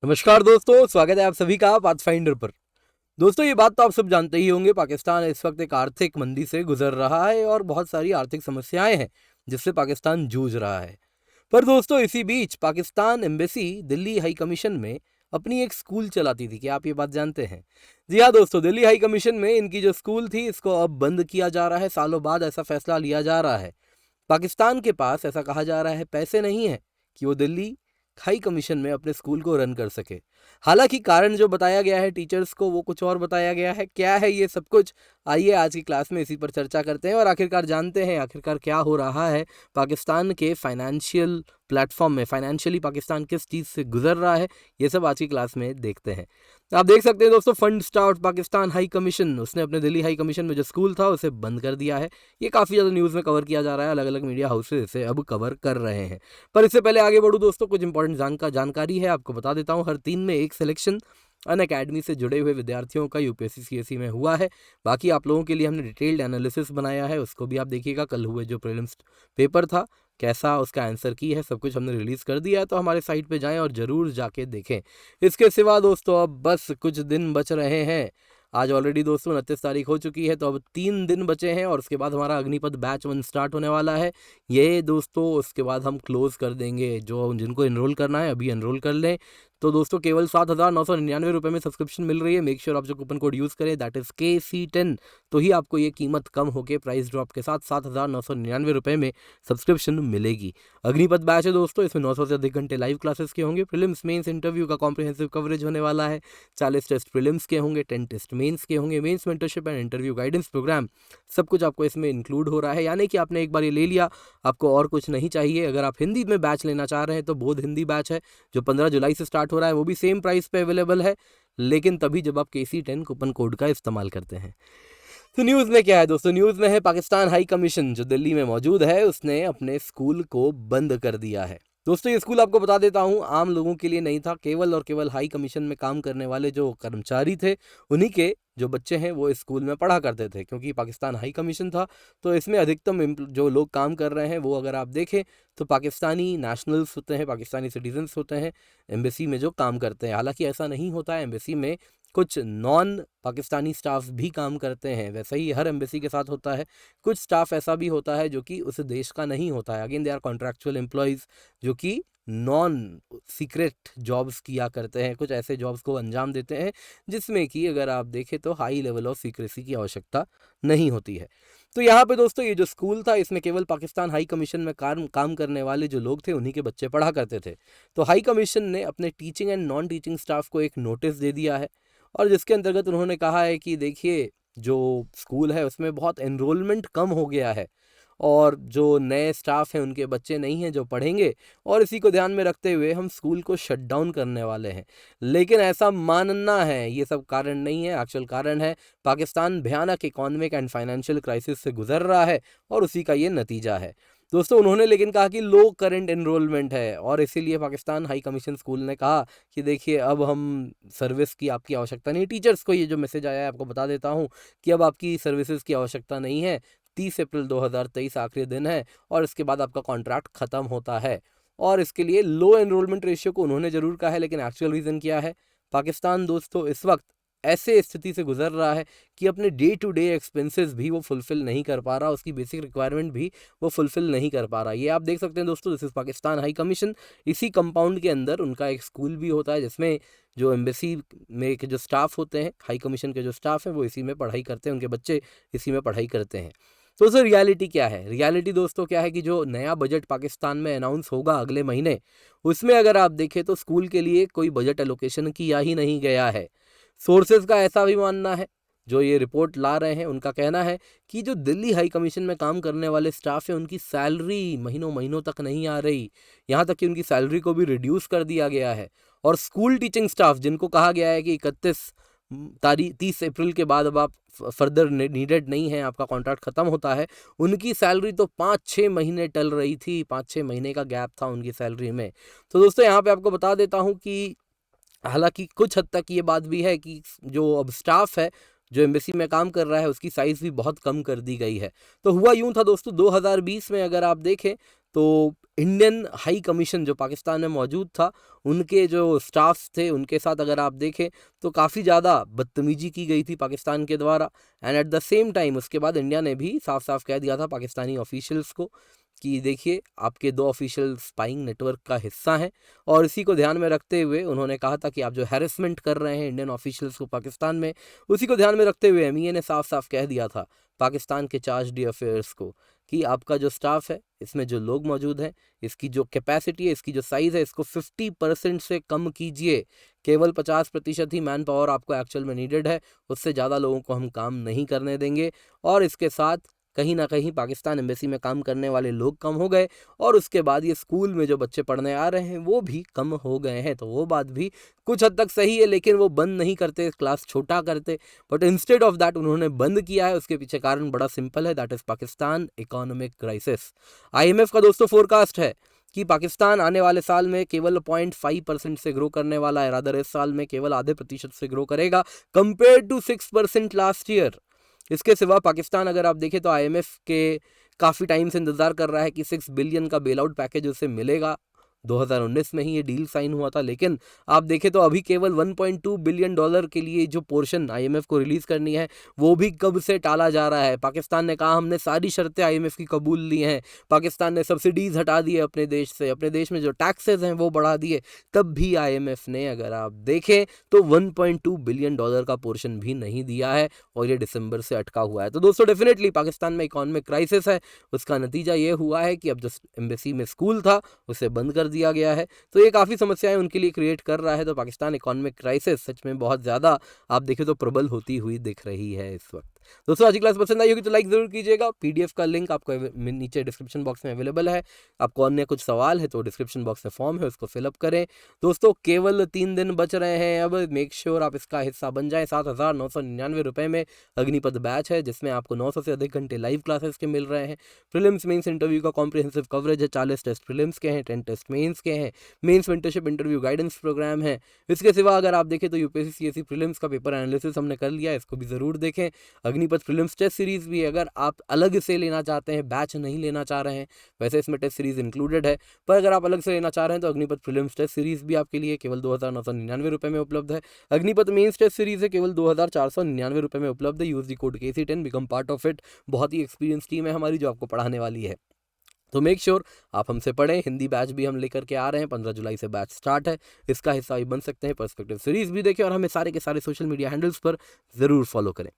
नमस्कार दोस्तों, स्वागत है आप सभी का पाथफाइंडर पर। दोस्तों, ये बात तो आप सब जानते ही होंगे, पाकिस्तान इस वक्त एक आर्थिक मंदी से गुजर रहा है और बहुत सारी आर्थिक समस्याएं हैं जिससे पाकिस्तान जूझ रहा है। पर दोस्तों, इसी बीच Pakistan embassy Delhi high commission में अपनी एक स्कूल चलाती थी। क्या आप ये बात जानते हैं? जी हाँ दोस्तों, दिल्ली हाई कमीशन में इनकी जो स्कूल थी इसको अब बंद किया जा रहा है। सालों बाद ऐसा फैसला लिया जा रहा है। पाकिस्तान के पास ऐसा कहा जा रहा है पैसे नहीं है कि वो दिल्ली हाई कमीशन में अपने स्कूल को रन कर सके। हालांकि कारण जो बताया गया है टीचर्स को वो कुछ और बताया गया है। क्या है ये सब कुछ, आइए आज की क्लास में इसी पर चर्चा करते हैं और आखिरकार जानते हैं आखिरकार क्या हो रहा है पाकिस्तान के फाइनेंशियल प्लेटफॉर्म में। फाइनेंशियली पाकिस्तान किस चीज़ से गुजर रहा है, ये सब आज की क्लास में देखते हैं। आप देख सकते हैं दोस्तों, fund start Pakistan high commission, उसने अपने दिल्ली हाई कमीशन में जो स्कूल था उसे बंद कर दिया है। ये काफ़ी ज़्यादा न्यूज़ में कवर किया जा रहा है, अलग अलग मीडिया हाउसेज इसे अब कवर कर रहे हैं। पर इससे पहले आगे बढ़ूँ दोस्तों, कुछ इंपॉर्टेंट जानकारी है आपको बता देता हूँ। हर 3 में एक सिलेक्शन अन अकेडमी से जुड़े हुए विद्यार्थियों का यूपीएससी सीएससी में हुआ है। बाकी आप लोगों के लिए हमने डिटेल्ड एनालिसिस बनाया है, उसको भी आप देखिएगा। कल हुए जो प्रीलिम्स पेपर था, कैसा उसका आंसर की है, सब कुछ हमने रिलीज़ कर दिया है, तो हमारे साइट पे जाएं और ज़रूर जाके देखें। इसके सिवा दोस्तों, अब बस कुछ दिन बच रहे हैं। आज ऑलरेडी दोस्तों 29 तारीख हो चुकी है, तो अब 3 दिन बचे हैं और उसके बाद हमारा अग्निपथ बैच 1 स्टार्ट होने वाला है। ये दोस्तों उसके बाद हम क्लोज़ कर देंगे। जो जिनको एनरोल करना है अभी एनरोल कर लें। तो दोस्तों केवल 7,999 रुपये में सब्सक्रिप्शन मिल रही है। मेक श्योर आप जो कूपन कोड यूज़ करें, दैट इज़ KC10, तो ही आपको ये कीमत कम होकर प्राइस ड्रॉप के साथ 7,999 रुपये में सब्सक्रिप्शन मिलेगी। अग्निपथ बैच है दोस्तों, इसमें 900 से अधिक घंटे लाइव क्लासेस के होंगे। प्रीलिम्स मेंस इंटरव्यू का कॉम्प्रिहेंसिव कवरेज होने वाला है। 40 टेस्ट प्रीलिम्स के होंगे, 10 टेस्ट मेंस के होंगे। Mains mentorship and interview guidance programme, सब कुछ आपको इसमें इंक्लूड हो रहा है। यानी कि आपने एक बार ये ले लिया, आपको और कुछ नहीं चाहिए। अगर आप हिंदी में बैच लेना चाह रहे हैं तो बोध हिंदी बैच है जो 15 जुलाई से स्टार्ट हो रहा है, वो भी सेम प्राइस पे अवेलेबल है, लेकिन तभी जब आप KC10 कूपन कोड का इस्तेमाल करते हैं। तो न्यूज़ में क्या है दोस्तों? न्यूज़ में है पाकिस्तान हाई कमीशन जो दिल्ली में मौजूद है, उसने अपने स्कूल को बंद कर दिया है। दोस्तों, ये स्कूल आपको बता देता हूँ आम लोगों के लिए नहीं था। केवल और केवल हाई कमीशन में काम करने वाले जो कर्मचारी थे, उन्हीं के जो बच्चे हैं वो इस स्कूल में पढ़ा करते थे। क्योंकि पाकिस्तान हाई कमीशन था, तो इसमें अधिकतम जो लोग काम कर रहे हैं वो अगर आप देखें तो पाकिस्तानी नेशनल्स होते हैं, पाकिस्तानी सिटीजन्स होते हैं एम्बेसी में जो काम करते हैं। हालांकि ऐसा नहीं होता है, एम्बेसी में कुछ नॉन पाकिस्तानी स्टाफ भी काम करते हैं। वैसे ही हर एम्बेसी के साथ होता है। कुछ स्टाफ ऐसा भी होता है जो कि उस देश का नहीं होता है। Again they are contractual employees जो कि नॉन सीक्रेट जॉब्स किया करते हैं, कुछ ऐसे जॉब्स को अंजाम देते हैं जिसमें कि अगर आप देखें तो हाई लेवल ऑफ सीक्रेसी की आवश्यकता नहीं होती है। तो यहाँ पे दोस्तों ये जो स्कूल था, इसमें केवल पाकिस्तान हाई कमीशन में काम करने वाले जो लोग थे उन्हीं के बच्चे पढ़ा करते थे। तो हाई कमीशन ने अपने teaching and non teaching staff को एक नोटिस दे दिया है, और जिसके अंतर्गत उन्होंने कहा है कि देखिए, जो स्कूल है उसमें बहुत एनरोलमेंट कम हो गया है और जो नए स्टाफ हैं उनके बच्चे नहीं हैं जो पढ़ेंगे, और इसी को ध्यान में रखते हुए हम स्कूल को शट डाउन करने वाले हैं। लेकिन ऐसा मानना है, ये सब कारण नहीं है। एक्चुअल कारण है पाकिस्तान भयानक इकोनॉमिक एंड फाइनेंशियल क्राइसिस से गुजर रहा है और उसी का ये नतीजा है। दोस्तों, उन्होंने लेकिन कहा कि लो करंट एनरोलमेंट है, और इसीलिए पाकिस्तान हाई कमीशन स्कूल ने कहा कि देखिए, अब हम सर्विस की आपकी आवश्यकता नहीं। टीचर्स को ये जो मैसेज आया है आपको बता देता हूँ कि अब आपकी सर्विसेज की आवश्यकता नहीं है। 30 अप्रैल 2023 आखिरी दिन है और इसके बाद आपका कॉन्ट्रैक्ट ख़त्म होता है। और इसके लिए लो एनरोलमेंट रेशियो को उन्होंने ज़रूर कहा है, लेकिन एक्चुअल रीज़न क्या है? पाकिस्तान दोस्तों इस वक्त ऐसे स्थिति से गुजर रहा है कि अपने डे टू डे एक्सपेंसेस भी वो फुलफ़िल नहीं कर पा रहा, उसकी बेसिक रिक्वायरमेंट भी वो फुलफ़िल नहीं कर पा रहा। ये आप देख सकते हैं दोस्तों, this is Pakistan high commission. इसी कंपाउंड के अंदर उनका एक स्कूल भी होता है जिसमें जो एम्बेसी में के जो स्टाफ होते हैं, हाई कमीशन के जो स्टाफ हैं, वो इसी में पढ़ाई करते हैं, उनके बच्चे इसी में पढ़ाई करते हैं। तो सर रियलिटी क्या है? रियलिटी दोस्तों क्या है कि जो नया बजट पाकिस्तान में अनाउंस होगा अगले महीने, उसमें अगर आप देखें तो स्कूल के लिए कोई बजट एलोकेशन किया ही नहीं गया है। सोर्सेज का ऐसा भी मानना है, जो ये रिपोर्ट ला रहे हैं उनका कहना है कि जो दिल्ली हाई कमीशन में काम करने वाले स्टाफ हैं उनकी सैलरी महीनों महीनों तक नहीं आ रही। यहाँ तक कि उनकी सैलरी को भी रिड्यूस कर दिया गया है। और स्कूल टीचिंग स्टाफ जिनको कहा गया है कि 30 अप्रैल के बाद अब आप फर्दर नीडेड नहीं है, आपका कॉन्ट्रैक्ट ख़त्म होता है, उनकी सैलरी तो 5-6 महीने टल रही थी। 5-6 महीने का गैप था उनकी सैलरी में। तो दोस्तों यहाँ पे आपको बता देता हूँ कि हालांकि कुछ हद तक ये बात भी है कि जो अब स्टाफ है जो एम्बेसी में काम कर रहा है उसकी साइज़ भी बहुत कम कर दी गई है। तो हुआ यूं था दोस्तों, 2020 में अगर आप देखें तो इंडियन हाई कमीशन जो पाकिस्तान में मौजूद था, उनके जो स्टाफ थे उनके साथ अगर आप देखें तो काफ़ी ज़्यादा बदतमीजी की गई थी पाकिस्तान के द्वारा। And at the same time उसके बाद इंडिया ने भी साफ साफ कह दिया था पाकिस्तानी ऑफिशियल्स को कि देखिए आपके 2 ऑफिशियल स्पाइंग नेटवर्क का हिस्सा हैं, और इसी को ध्यान में रखते हुए उन्होंने कहा था कि आप जो हैरेसमेंट कर रहे हैं इंडियन ऑफिशियल्स को पाकिस्तान में, उसी को ध्यान में रखते हुए एमईए ने साफ साफ कह दिया था पाकिस्तान के चार्ज डी अफेयर्स को कि आपका जो स्टाफ है, इसमें जो लोग मौजूद हैं, इसकी जो कैपेसिटी है, इसकी जो साइज़ है, इसको 50% से कम कीजिए। केवल 50% ही मैन पावर आपको एक्चुअल में नीडेड है, उससे ज़्यादा लोगों को हम काम नहीं करने देंगे। और इसके साथ कहीं ना कहीं पाकिस्तान एम्बेसी में काम करने वाले लोग कम हो गए, और उसके बाद ये स्कूल में जो बच्चे पढ़ने आ रहे हैं वो भी कम हो गए हैं। तो वो बात भी कुछ हद तक सही है, लेकिन वो बंद नहीं करते, क्लास छोटा करते, बट इंस्टेड ऑफ दैट उन्होंने बंद किया है। उसके पीछे कारण बड़ा सिंपल है, that is Pakistan economic crisis. IMF का दोस्तों फोरकास्ट है कि पाकिस्तान आने वाले साल में केवल 0.5% से ग्रो करने वाला है, रादर इस साल में केवल आधे प्रतिशत से ग्रो करेगा कंपेयर टू 6% लास्ट ईयर। इसके सिवा पाकिस्तान अगर आप देखें तो आईएमएफ के काफ़ी टाइम से इंतज़ार कर रहा है कि 6 बिलियन का बेल आउट पैकेज उसे मिलेगा। 2019 में ही ये डील साइन हुआ था, लेकिन आप देखें तो अभी केवल 1.2 बिलियन डॉलर के लिए जो पोर्शन आईएमएफ को रिलीज़ करनी है वो भी कब से टाला जा रहा है। पाकिस्तान ने कहा हमने सारी शर्तें आईएमएफ की कबूल ली हैं, पाकिस्तान ने सब्सिडीज़ हटा दी है अपने देश से, अपने देश में जो टैक्सेस हैं वो बढ़ा दिए, तब भी आईएमएफ ने अगर आप देखें तो 1.2 बिलियन डॉलर का पोर्शन भी नहीं दिया है, और ये दिसंबर से अटका हुआ है। तो दोस्तों डेफिनेटली पाकिस्तान में इकोनॉमिक क्राइसिस है। उसका नतीजा ये हुआ है कि अब जो एम्बेसी में स्कूल था उसे बंद कर दिया गया है, तो ये काफ़ी समस्याएं उनके लिए क्रिएट कर रहा है। तो पाकिस्तान इकोनॉमिक क्राइसिस सच में बहुत ज़्यादा आप देखें तो प्रबल होती हुई दिख रही है इस वक्त। दोस्तों आज की क्लास पसंद आई होगी तो लाइक ज़रूर कीजिएगा। पीडीएफ का लिंक आपको नीचे डिस्क्रिप्शन बॉक्स में अवेलेबल है। आपको अन्य कुछ सवाल है तो डिस्क्रिप्शन बॉक्स में फॉर्म है, उसको फिलअप करें। दोस्तों केवल 3 दिन बच रहे हैं, अब मेक श्योर आप इसका हिस्सा बन जाएं। 7,999 रुपये में अग्निपथ बैच है, जिसमें आपको 900 से अधिक घंटे लाइव क्लासेस के मिल रहे हैं। प्रीलिम्स मेंस इंटरव्यू का कॉम्प्रिहेंसिव कवरेज है, 40 टेस्ट प्रीलिम्स के हैं, 10 टेस्ट मेंस के हैं, mains mentorship interview guidance programme है। इसके सिवा अगर आप देखें तो यूपीएससी सीएससी प्रीलिम्स का पेपर एनालिसिस हमने कर लिया है, इसको भी ज़रूर देखें। अग्निपथ प्रीलिम्स टेस्ट सीरीज़ भी अगर आप अलग से लेना चाहते हैं, बैच नहीं लेना चाह रहे हैं, वैसे इसमें टेस्ट सीरीज़ इंक्लूडेड है, पर अगर आप अलग से लेना चाह रहे हैं तो अग्निपथ प्रीलिम्स टेस्ट सीरीज़ भी आपके लिए केवल 2,999 रुपये में उपलब्ध है। अग्निपथ मेंस टेस्ट सीरीज़ है, केवल 2,499 रुपये में उपलब्ध है। Use the code KC10, become part of it. बहुत ही एक्सपीरियंस टीम है हमारी जो आपको पढ़ाने वाली है, तो मेक श्योर आप हमसे पढ़ें। हिंदी बैच भी हम लेकर के आ रहे हैं, 15 जुलाई से बैच स्टार्ट है, इसका हिस्सा भी बन सकते हैं। पर्सपेक्टिव सीरीज़ भी देखें और हमें सारे के सारे सोशल मीडिया हैंडल्स पर ज़रूर फॉलो करें।